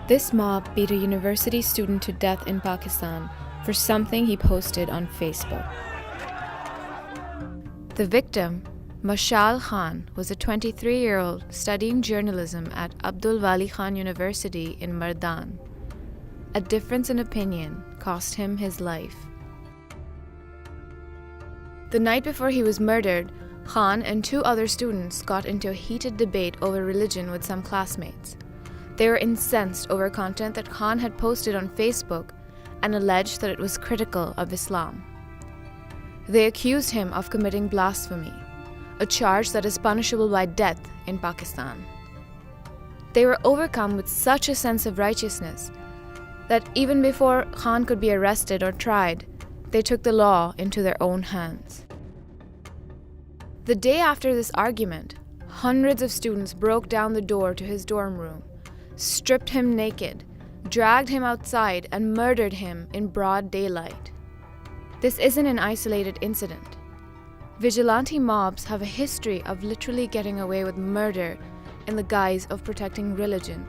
This mob beat a university student to death in Pakistan for something he posted on Facebook. The victim, Mashal Khan, was a 23-year-old studying journalism at Abdul Wali Khan University in Mardan. A difference in opinion cost him his life. The night before he was murdered, Khan and 2 other students got into a heated debate over religion with some classmates. They were incensed over content that Khan had posted on Facebook and alleged that it was critical of Islam. They accused him of committing blasphemy, a charge that is punishable by death in Pakistan. They were overcome with such a sense of righteousness that even before Khan could be arrested or tried, they took the law into their own hands. The day after this argument, hundreds of students broke down the door to his dorm room, stripped him naked, dragged him outside, and murdered him in broad daylight. This isn't an isolated incident. Vigilante mobs have a history of literally getting away with murder in the guise of protecting religion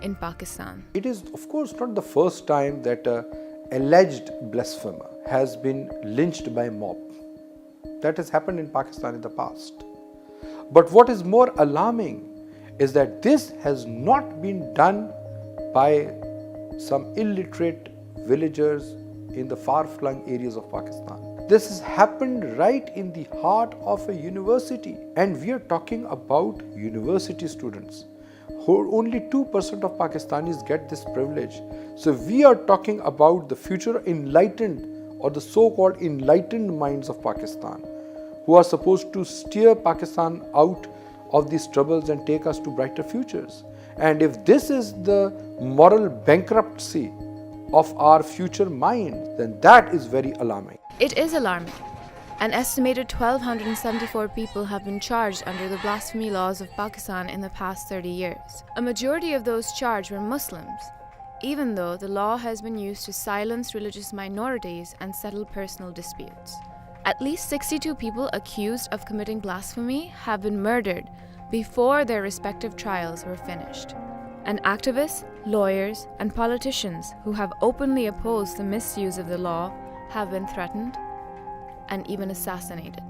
in Pakistan. It is, of course, not the first time that an alleged blasphemer has been lynched by a mob. That has happened in Pakistan in the past. But what is more alarming is that this has not been done by some illiterate villagers in the far-flung areas of Pakistan. This has happened right in the heart of a university, and we are talking about university students. Only 2% of Pakistanis get this privilege. So we are talking about the future enlightened or the so-called enlightened minds of Pakistan, who are supposed to steer Pakistan out of these troubles and take us to brighter futures. And if this is the moral bankruptcy of our future minds, then that is very alarming. It is alarming. An estimated 1,274 people have been charged under the blasphemy laws of Pakistan in the past 30 years. A majority of those charged were Muslims, even though the law has been used to silence religious minorities and settle personal disputes. At least 62 people accused of committing blasphemy have been murdered before their respective trials were finished. And activists, lawyers, and politicians who have openly opposed the misuse of the law have been threatened and even assassinated.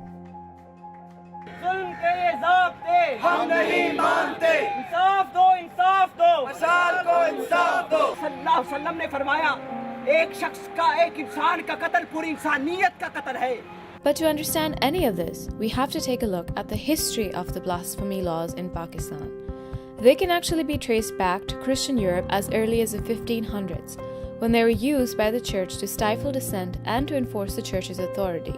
But to understand any of this, we have to take a look at the history of the blasphemy laws in Pakistan. They can actually be traced back to Christian Europe as early as the 1500s, when they were used by the church to stifle dissent and to enforce the church's authority.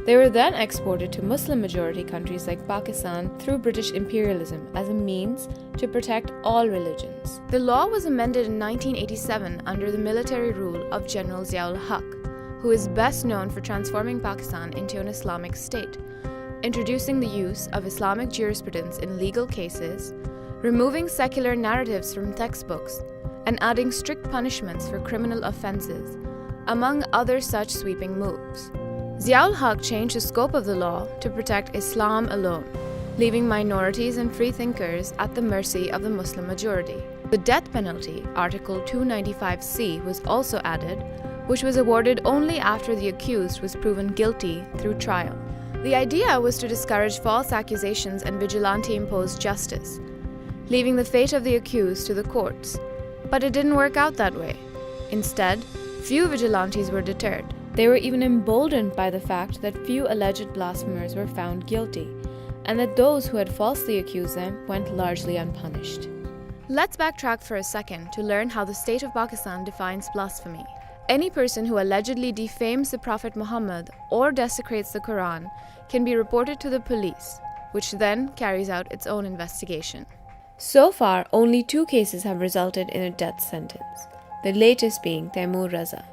They were then exported to Muslim-majority countries like Pakistan through British imperialism as a means to protect all religions. The law was amended in 1987 under the military rule of General Zia-ul-Haq, who is best known for transforming Pakistan into an Islamic state, introducing the use of Islamic jurisprudence in legal cases, removing secular narratives from textbooks, and adding strict punishments for criminal offenses, among other such sweeping moves. Zia-ul-Haq changed the scope of the law to protect Islam alone, leaving minorities and freethinkers at the mercy of the Muslim majority. The death penalty, Article 295C, was also added, which was awarded only after the accused was proven guilty through trial. The idea was to discourage false accusations and vigilante-imposed justice, leaving the fate of the accused to the courts. But it didn't work out that way. Instead, few vigilantes were deterred. They were even emboldened by the fact that few alleged blasphemers were found guilty, and that those who had falsely accused them went largely unpunished. Let's backtrack for a second to learn how the state of Pakistan defines blasphemy. Any person who allegedly defames the Prophet Muhammad or desecrates the Quran can be reported to the police, which then carries out its own investigation. So far, only 2 cases have resulted in a death sentence, the latest being Taimur Raza.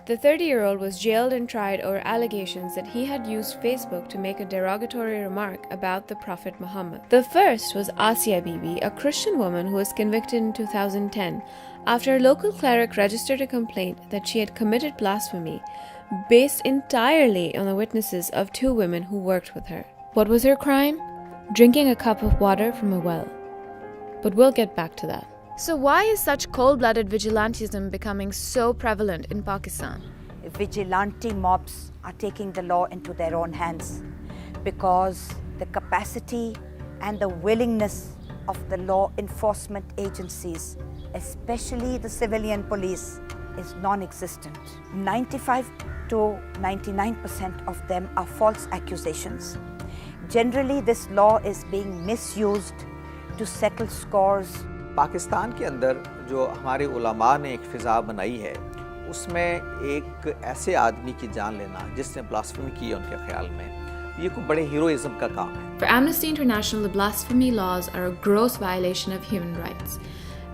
The 30-year-old was jailed and tried over allegations that he had used Facebook to make a derogatory remark about the Prophet Muhammad. The first was Asiya Bibi, a Christian woman who was convicted in 2010 after a local cleric registered a complaint that she had committed blasphemy based entirely on the witnesses of 2 women who worked with her. What was her crime? Drinking a cup of water from a well. But we'll get back to that. So why is such cold-blooded vigilantism becoming so prevalent in Pakistan? Vigilante mobs are taking the law into their own hands because the capacity and the willingness of the law enforcement agencies, especially the civilian police, is non-existent. 95 to 99% of them are false accusations. Generally, this law is being misused to settle scores. Pakistan के अंदर जो हमारे उलमा ने एक फ़िज़ा बनाई है, उसमें एक ऐसे आदमी की जान लेना जिसने ब्लास्फेमी की है उनके ख्याल में, ये कोई बड़े हीरोइज्म का काम है. For Amnesty International, the blasphemy laws are a gross violation of human rights,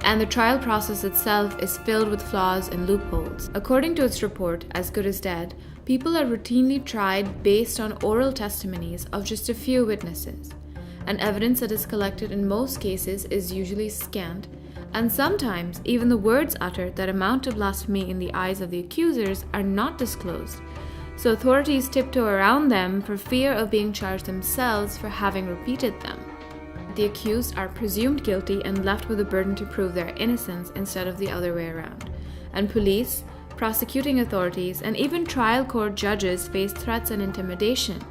and the trial process itself is filled with flaws and loopholes. According to its report, As Good as Dead, people are routinely tried based on oral testimonies of just a few witnesses, and evidence that is collected in most cases is usually scant, and sometimes even the words uttered that amount to blasphemy in the eyes of the accusers are not disclosed, so authorities tiptoe around them for fear of being charged themselves for having repeated them. The accused are presumed guilty and left with the burden to prove their innocence instead of the other way around, and police, prosecuting authorities, and even trial court judges face threats and intimidation,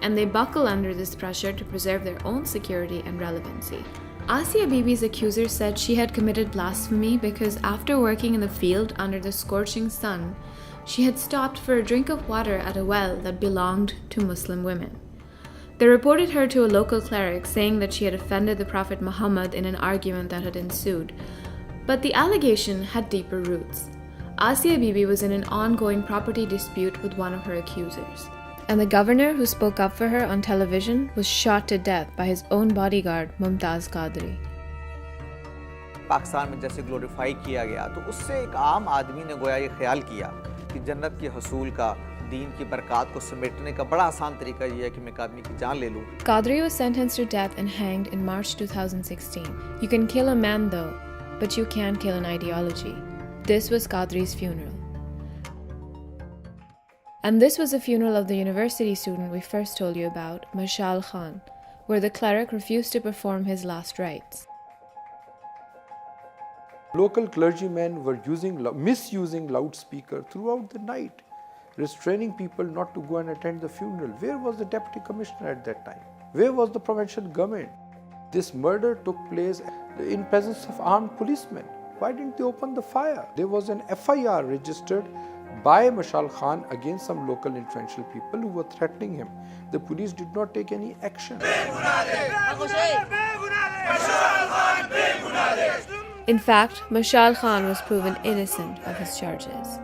and they buckle under this pressure to preserve their own security and relevancy. Asia Bibi's accuser said she had committed blasphemy because after working in the field under the scorching sun, she had stopped for a drink of water at a well that belonged to Muslim women. They reported her to a local cleric, saying that she had offended the Prophet Muhammad in an argument that had ensued. But the allegation had deeper roots. Asia Bibi was in an ongoing property dispute with one of her accusers, and the governor who spoke up for her on television was shot to death by his own bodyguard, Mumtaz Qadri. Pakistan में जैसे glorify किया गया, तो उससे एक आम आदमी ने गोया ये ख्याल किया कि जन्नत के हसूल का, दीन की बरकत को समेटने का बड़ा आसान तरीका ये है कि मैं एक आदमी की जान ले लूं. Qadri was sentenced to death and hanged in March 2016. You can kill a man though, but you can't kill an ideology. This was Qadri's funeral. And this was the funeral of the university student we first told you about, Mashal Khan, where the cleric refused to perform his last rites. Local clergymen were misusing loudspeaker throughout the night, restraining people not to go and attend the funeral. Where was the deputy commissioner at that time? Where was the provincial government? This murder took place in presence of armed policemen. Why didn't they open the fire? There was an FIR registered by Mashal Khan against some local influential people who were threatening him. The police did not take any action. In fact, Mashal Khan was proven innocent of his charges.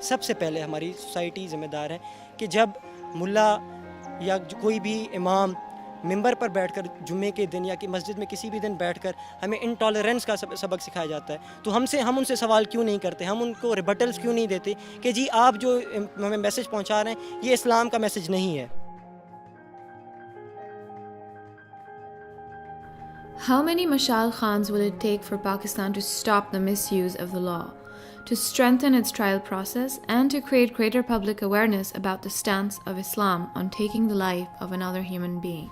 सबसे पहले हमारी society जिम्मेदार है कि जब मुल्ला या कोई भी इमाम मिंबर पर बैठकर जुम्मे के दिन या कि मस्जिद में किसी भी दिन बैठकर हमें इंटॉलरेंस का सबक सिखाया जाता है, तो हम उनसे सवाल क्यों नहीं करते, हम उनको रिबटल्स क्यों नहीं देते कि जी आप जो हमें मैसेज पहुंचा रहे हैं ये इस्लाम का मैसेज नहीं है. How many Mashal Khans will it take for Pakistan to stop the misuse of the law, to strengthen its trial process, and to create greater public awareness about the stance of Islam on taking the life of another human being?